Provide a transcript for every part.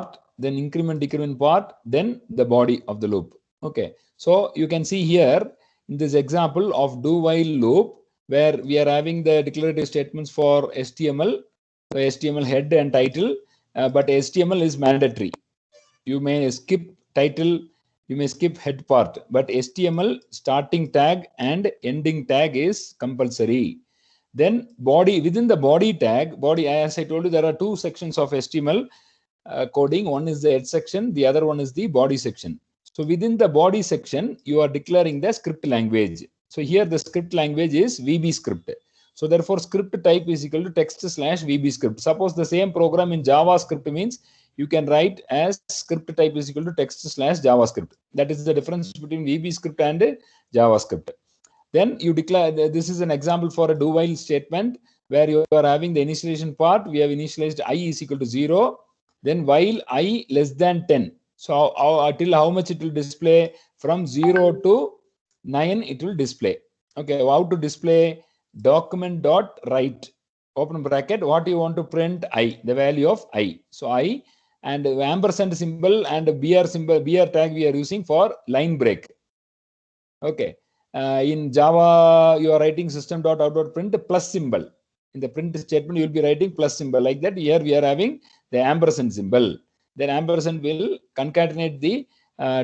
part, then increment decrement part, then the body of the loop. Okay, so you can see here in this example of do while loop, where we are having the declarative statements for HTML, so HTML head and title, but HTML is mandatory. You may skip title, you may skip head part, but HTML starting tag and ending tag is compulsory. Then body, within the body tag, body, as I told you, there are two sections of HTML coding. One is the head section, the other one is the body section. So within the body section, you are declaring the script language. So here the script language is VB script. So therefore script type is equal to text/VB script. Suppose the same program in JavaScript means you can write as script type is equal to text/JavaScript. That is the difference between VB script and JavaScript. Then you declare, this is an example for a do while statement where you are having the initialization part. We have initialized I is equal to 0. Then while I less than 10. So till how much it will display? From 0 to 9 it will display. Okay, how to display? Document dot write, open bracket, what you want to print? I, the value of I. So I, and ampersand symbol and BR symbol, BR tag we are using for line break. Okay, in Java you are writing system.out.print plus symbol. In the print statement you will be writing plus symbol, like that. Here we are having the ampersand symbol. Then ampersand will concatenate the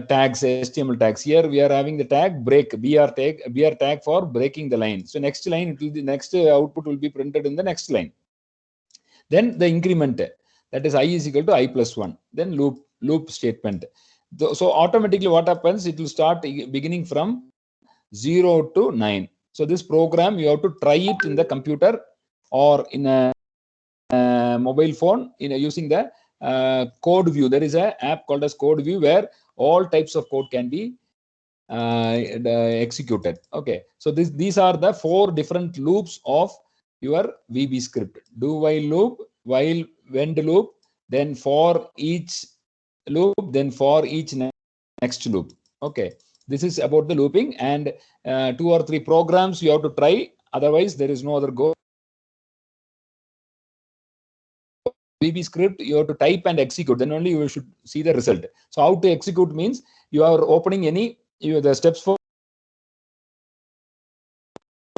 tags, HTML tags. Here we are having the tag break, BR tag for breaking the line. So next line, it will be, next output will be printed in the next line. Then the increment, that is I is equal to I plus 1. Then loop statement. So automatically what happens? It will start beginning from 0 to 9. So this program you have to try it in the computer or in a mobile phone using the code view. There is an app called as code view where all types of code can be executed. Okay, so these are the 4 different loops of your VB script: do while loop, while when loop, then for each loop, then for each next loop. Okay, this is about the looping, and 2 or 3 programs you have to try, otherwise there is no other go. VB script you have to type and execute, then only you should see the result. So how to execute means you are opening any, the steps for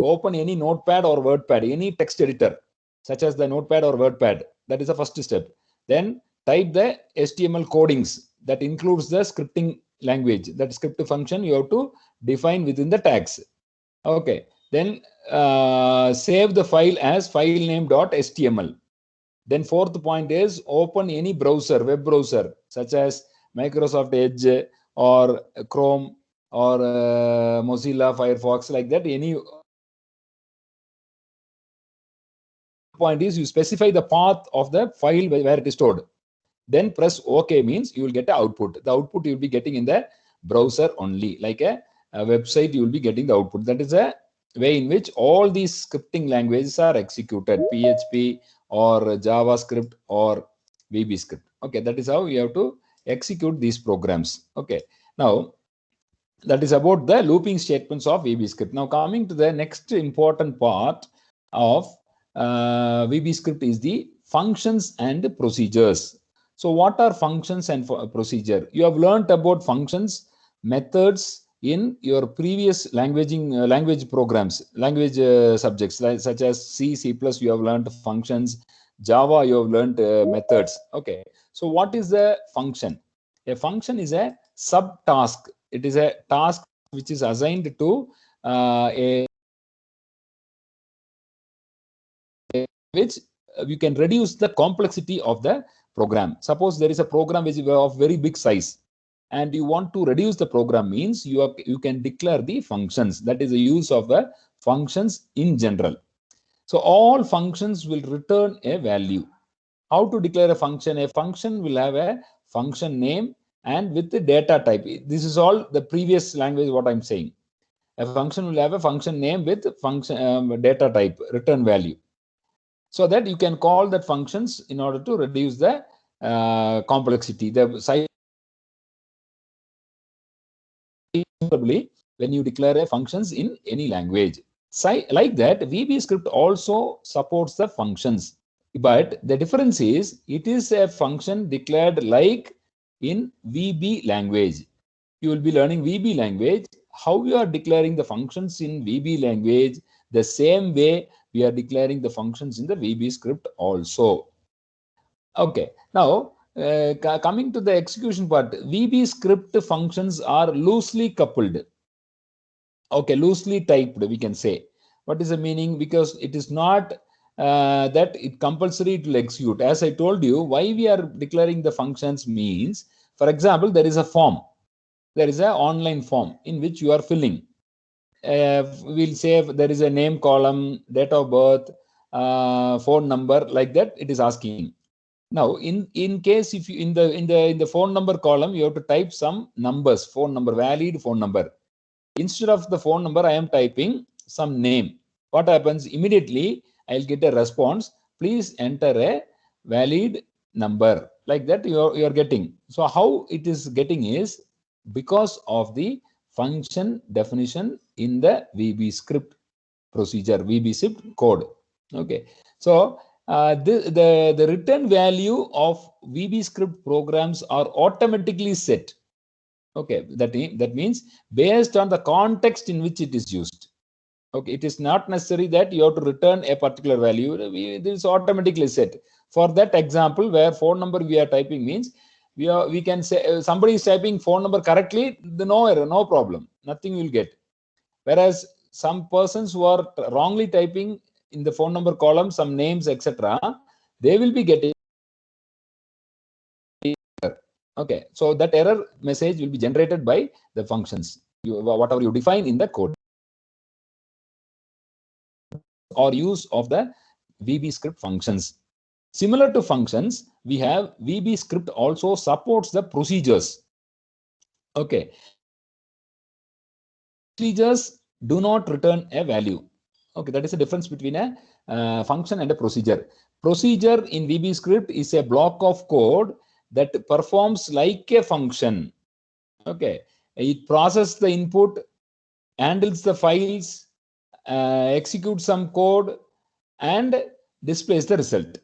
open any notepad or WordPad, any text editor such as the notepad or WordPad. That is the first step. Then type the HTML codings that includes the scripting language, that script function you have to define within the tags. Okay, then save the file as filename.html. Then 4th point is open any browser, web browser such as Microsoft Edge or Chrome or Mozilla Firefox, like that. Any point is you specify the path of the file where it is stored. Then press OK, means you will get the output. The output you will be getting in the browser only, like a website you will be getting the output. That is a way in which all these scripting languages are executed, PHP or JavaScript or VB script. Okay, that is how you have to execute these programs. Okay, now that is about the looping statements of VB script. Now coming to the next important part of VB script is the functions and procedures. So what are functions and procedure? You have learned about functions, methods in your previous language programs, language subjects, such as C, C++, you have learned functions. Java, you have learned methods. Okay, so what is a function? A function is a subtask. It is a task which is assigned to which you can reduce the complexity of the program. Suppose there is a program which is of very big size, and you want to reduce the program, means you can declare the functions. That is the use of the functions in general. So all functions will return a value. How to declare a function? A function will have a function name and with the data type. This is all the previous language what I'm saying. A function will have a function name with function data type, return value, so that you can call that functions in order to reduce the complexity, the size. When you declare a functions in any language, like that, VB script also supports the functions. But the difference is it is a function declared like in VB language. You will be learning VB language. How you are declaring the functions in VB language, the same way we are declaring the functions in the VB script also. Okay, now coming to the execution part, VB script functions are loosely coupled. Okay, loosely typed, we can say. What is the meaning? Because it is not that it compulsory to execute. As I told you, why we are declaring the functions means, for example, there is a form. There is an online form in which you are filling. We'll say there is a name column, date of birth, phone number, like that. It is asking. Now, in case if you in the phone number column, you have to type some numbers, phone number, valid phone number. Instead of the phone number, I am typing some name. What happens? Immediately, I'll get a response. Please enter a valid number. Like that, you're getting. So how it is getting is because of the function definition in the VB script procedure, VB script code. Okay. So the return value of VB script programs are automatically set. Okay, that means based on the context in which it is used. Okay, it is not necessary that you have to return a particular value. This is automatically set. For that example, where phone number we are typing means we can say somebody is typing phone number correctly, no error, no problem, nothing will get. Whereas some persons who are wrongly typing in the phone number column some names, etc., they will be getting. Okay, so that error message will be generated by the functions, whatever you define in the code or use of the VB script functions. Similar to functions, we have VB script also supports the procedures. Okay, procedures do not return a value. Okay, that is the difference between a function and a procedure. Procedure in VB script is a block of code that performs like a function. Okay, it processes the input, handles the files, executes some code, and displays the result.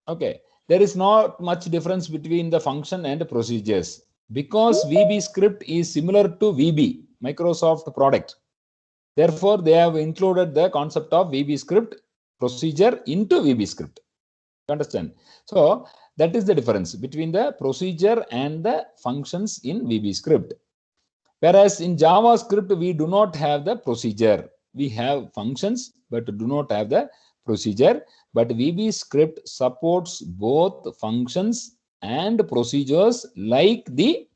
Okay, there is not much difference between the function and procedures because VB script is similar to VB, Microsoft product. Therefore, they have included the concept of VB script procedure into VB script. You understand? So that is the difference between the procedure and the functions in VB script. Whereas in JavaScript, we do not have the procedure. We have functions, but do not have the procedure. But VB script supports both functions and procedures like the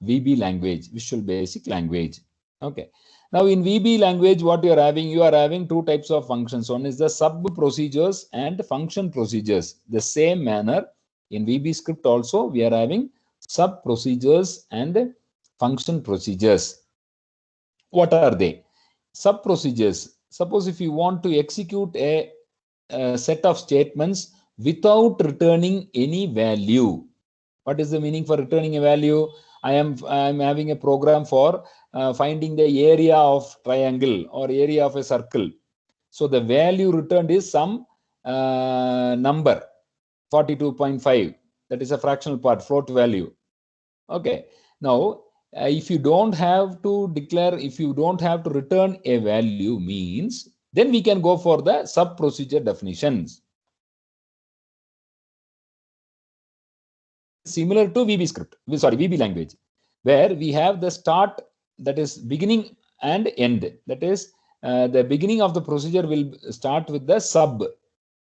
VB language, Visual Basic Language. Okay. Now in VB language, what you are having two types of functions. One is the sub procedures and function procedures. The same manner in VB script also we are having sub procedures and function procedures. What are they? Sub procedures. Suppose if you want to execute a set of statements without returning any value. What is the meaning for returning a value? I am having a program for finding the area of triangle or area of a circle. So the value returned is some number, 42.5. That is a fractional part, float value. Okay. Now, if you don't have to declare, if you don't have to return a value means, then we can go for the sub procedure definitions. Similar to VB script, VB language, where we have the start, that is beginning, and end. That is the beginning of the procedure will start with the sub.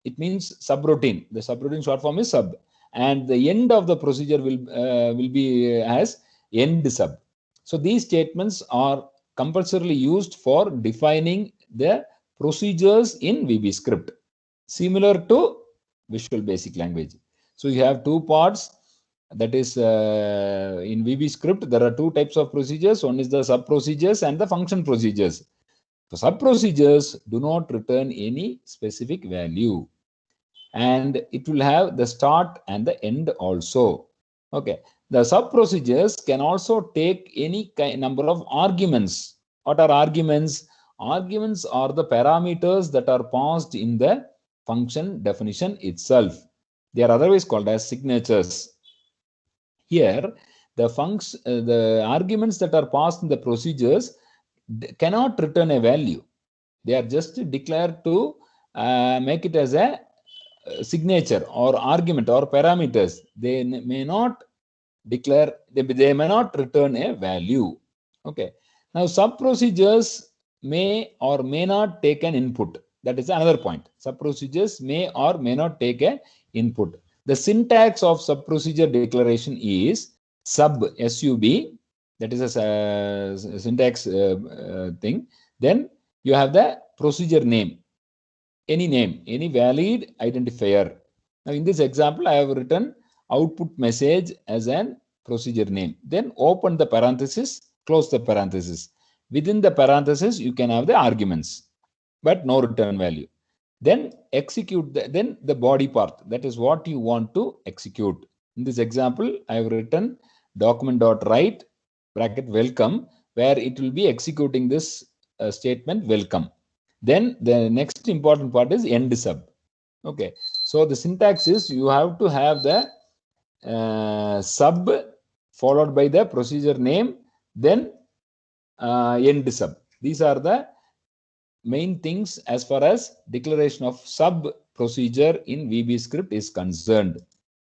It means subroutine. The subroutine short form is sub, and the end of the procedure will be as end sub. So these statements are compulsorily used for defining the procedures in VB script, similar to Visual Basic Language. So you have two parts. That is in VB script, there are two types of procedures. One is the sub procedures and the function procedures. So sub procedures do not return any specific value, and it will have the start and the end also. Okay, the sub procedures can also take any number of arguments. What are arguments? Arguments are the parameters that are passed in the function definition itself. They are otherwise called as signatures. Here, the arguments that are passed in the procedures cannot return a value. They are just declared to make it as a signature or argument or parameters. They may not declare, they may not return a value. Okay. Now, sub procedures may or may not take an input. That is another point. Sub procedures may or may not take an input. The syntax of sub procedure declaration is sub, S-U-B, that is a syntax thing. Then you have the procedure name, any valid identifier. Now, in this example, I have written output message as an procedure name. Then open the parenthesis, close the parenthesis. Within the parenthesis, you can have the arguments, but no return value. Then execute then the body part. That is what you want to execute. In this example, I have written document.write bracket welcome, where it will be executing this statement welcome. Then the next important part is end sub. Okay, so the syntax is you have to have the sub followed by the procedure name, then end sub. These are the main things as far as declaration of sub procedure in VB script is concerned.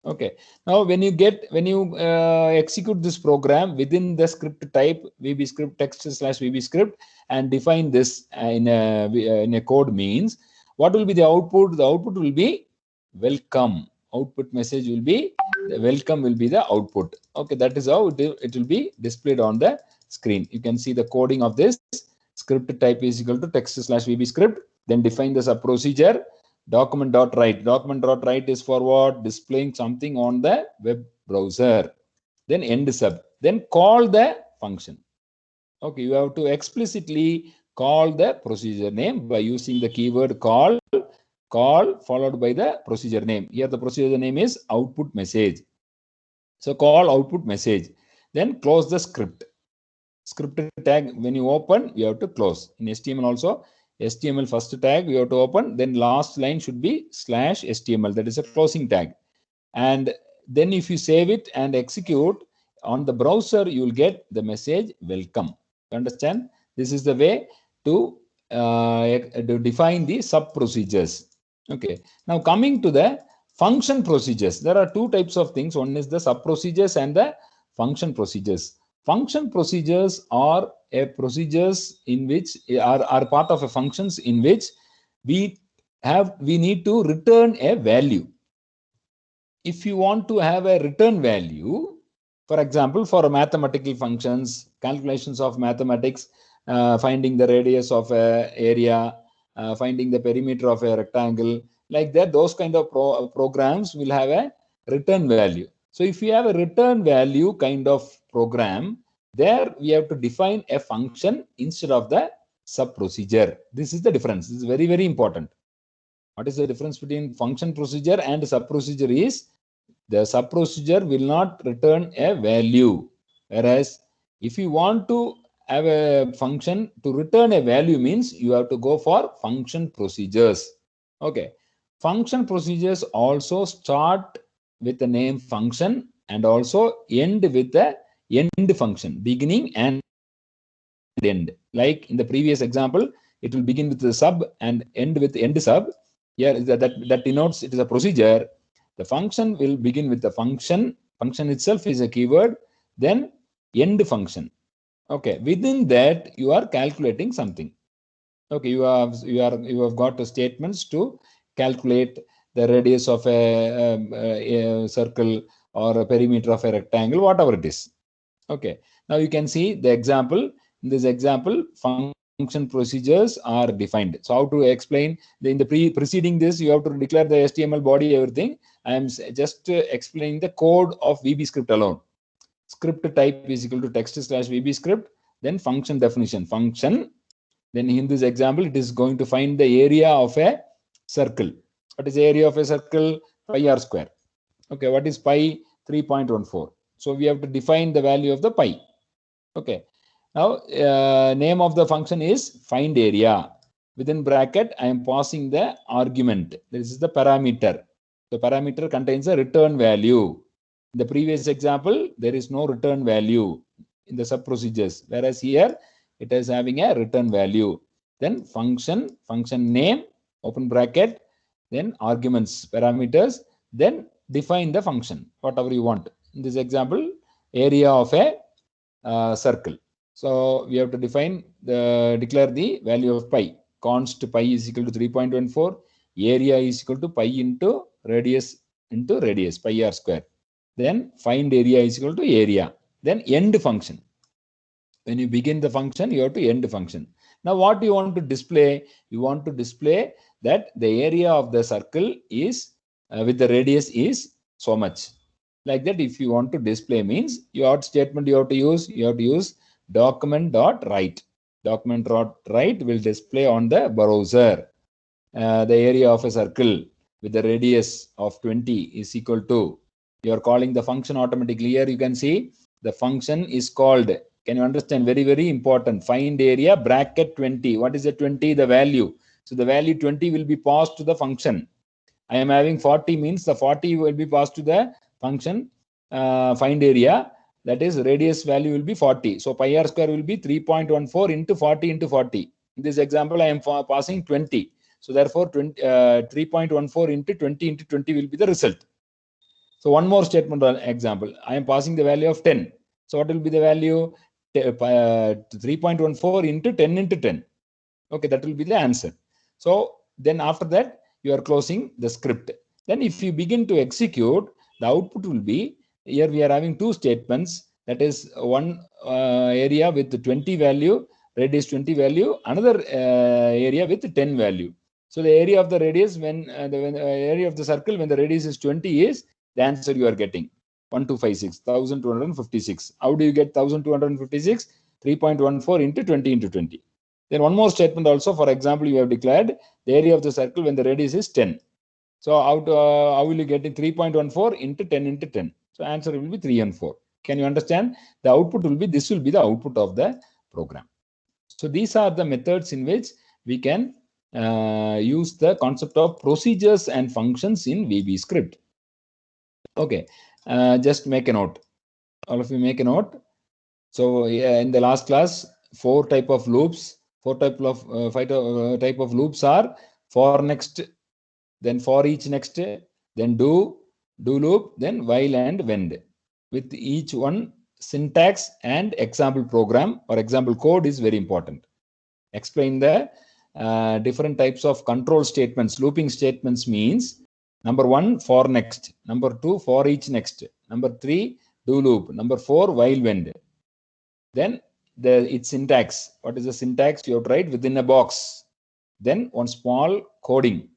Okay, now when you execute this program within the script type VB script text/VB script and define this in a code means, what will be the output? The output will be welcome. Output message will be the welcome will be the output. Okay, that is how it will be displayed on the screen. You can see the coding of this. Script type is equal to text/VB script. Then define the sub procedure. Document.write. Document.write is for what? Displaying something on the web browser. Then end sub. Then call the function. Okay, you have to explicitly call the procedure name by using the keyword call followed by the procedure name. Here the procedure name is output message. So call output message. Then close the script. Script tag, when you open, you have to close. In HTML also, HTML first tag you have to open, then last line should be /HTML, that is a closing tag. And then if you save it and execute on the browser, you will get the message welcome. You understand? This is the way to define the sub procedures. Okay. Now coming to the function procedures, there are two types of things. One is the sub procedures and the function procedures. Function procedures are procedures in which are part of a functions in which we need to return a value. If you want to have a return value, for example, for mathematical functions, calculations of mathematics, finding the radius of an area, finding the perimeter of a rectangle, like that, those kind of programs will have a return value. So if you have a return value kind of program, there we have to define a function instead of the sub procedure. This is the difference. This is very, very important. What is the difference between function procedure and sub procedure is the sub procedure will not return a value. Whereas if you want to have a function to return a value means you have to go for function procedures. Okay. Function procedures also start with the name function and also end with the end function, beginning and end. Like in the previous example, it will begin with the sub and end with end sub. Here that denotes it is a procedure. The function will begin with the function. Function itself is a keyword. Then end function. Okay. Within that, you are calculating something. Okay. You have got the statements to calculate the radius of a circle or a perimeter of a rectangle, whatever it is. Okay. Now you can see the example. In this example, function procedures are defined. So how to explain in the preceding this, you have to declare the HTML body, everything. I am just explaining the code of VB script alone. Script type is equal to text/VB script. Then function definition, function. Then in this example, it is going to find the area of a circle. What is the area of a circle? Pi r square. Okay. What is pi? 3.14. So we have to define the value of the pi. Okay. Now name of the function is find area. within bracket, I am passing the argument. This is the parameter. The parameter contains a return value. In the previous example, there is no return value in the sub procedures, whereas here it is having a return value. Then function name, open bracket, then arguments, parameters, then define the function, whatever you want. In this example, area of a circle. So we have to declare the value of pi. Const pi is equal to 3.14. Area is equal to pi into radius, pi r square. Then find area is equal to area. Then end function. When you begin the function, you have to end the function. Now what do you want to display? You want to display that the area of the circle is with the radius is so much. Like that, if you want to display means your statement you have to use document.write. Document.write will display on the browser the area of a circle with the radius of 20 is equal to, you are calling the function automatically. Here you can see the function is called, can you understand, very, very important, find area bracket 20. What is the 20? The value. So the value 20 will be passed to the function. I am having 40 means the 40 will be passed to the function find area, that is radius value will be 40. So pi r square will be 3.14 into 40 into 40. In this example, I am passing 20. So therefore 3.14 into 20 into 20 will be the result. So one more statement example, I am passing the value of 10. So what will be the value? 3.14 into 10 into 10. Okay, that will be the answer. So then after that, you are closing the script. Then if you begin to execute, the output will be, here we are having two statements, that is one area with the 20 value, radius 20 value, another area with 10 value. So the area of the radius when the area of the circle when the radius is 20 is the answer you are getting 1256. How do you get 1256? 3.14 into 20 into 20. Then one more statement also, for example, you have declared the area of the circle when the radius is 10. So how will you get it? 3.14 into 10 into 10. So answer will be 3 and 4. Can you understand? The output will be, this will be the output of the program. So these are the methods in which we can use the concept of procedures and functions in VB script. Okay, just make a note. All of you make a note. So in the last class, five type of loops are for next, then for each next, then do loop, then while and when. With each one, syntax and example program or example code is very important. Explain the different types of control statements. Looping statements means number 1, for next, number 2, for each next, number 3, do loop, number 4, while when. Then its syntax. What is the syntax? You have to write within a box. Then one small coding,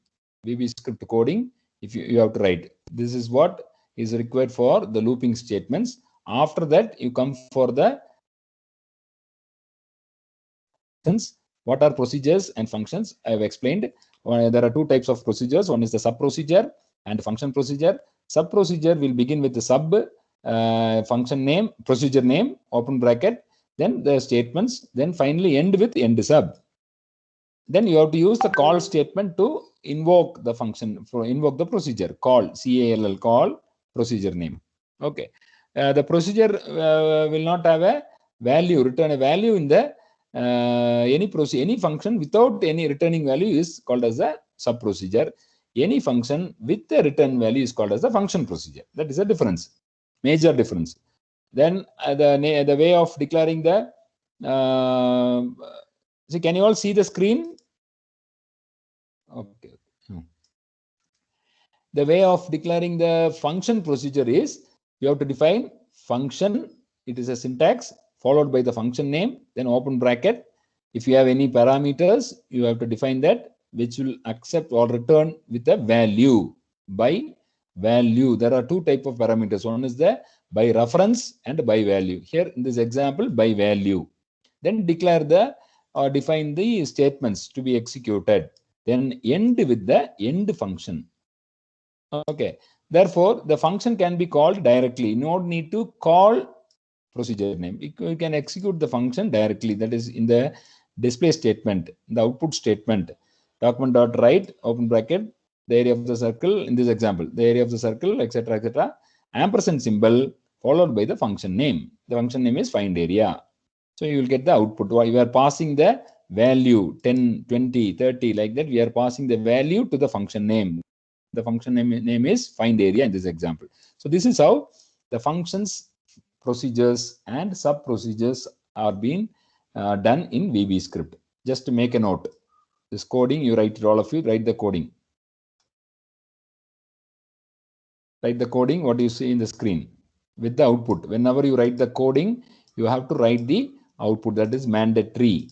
VB script coding, if you have to write. This is what is required for the looping statements. After that, you come for the functions. What are procedures and functions? I have explained. There are two types of procedures. One is the sub procedure and function procedure. Sub procedure will begin with the sub function name, procedure name, open bracket, then the statements, then finally end with end sub. Then you have to use the call statement to invoke the function, invoke the procedure, call, C-A-L-L, call, procedure name. Okay. The procedure will not have a value, return a value in the any function without any returning value is called as a sub procedure. Any function with the return value is called as the function procedure. That is a difference, major difference. Then the way of declaring the see, can you all see the screen? Okay. The way of declaring the function procedure is you have to define function. It is a syntax followed by the function name, then open bracket. If you have any parameters, you have to define that, which will accept or return with a value. By value, there are two types of parameters. One is the by reference and by value. Here in this example, by value. Then declare the or define the statements to be executed. Then end with the end function. Okay. Therefore, the function can be called directly. No need to call procedure name. You can execute the function directly. That is in the display statement, the output statement, document dot write, open bracket, the area of the circle, in this example, the area of the circle, etc., etc., ampersand symbol followed by the function name. The function name is find area. So you will get the output. We are passing the value 10, 20, 30, like that. We are passing the value to the function name. The function name is find area in this example. So this is how the functions, procedures, and sub procedures are being done in VB script. Just to make a note, this coding, you write it, all of you write the coding. Write the coding, what you see in the screen with the output. Whenever you write the coding, you have to write the output. That is mandatory.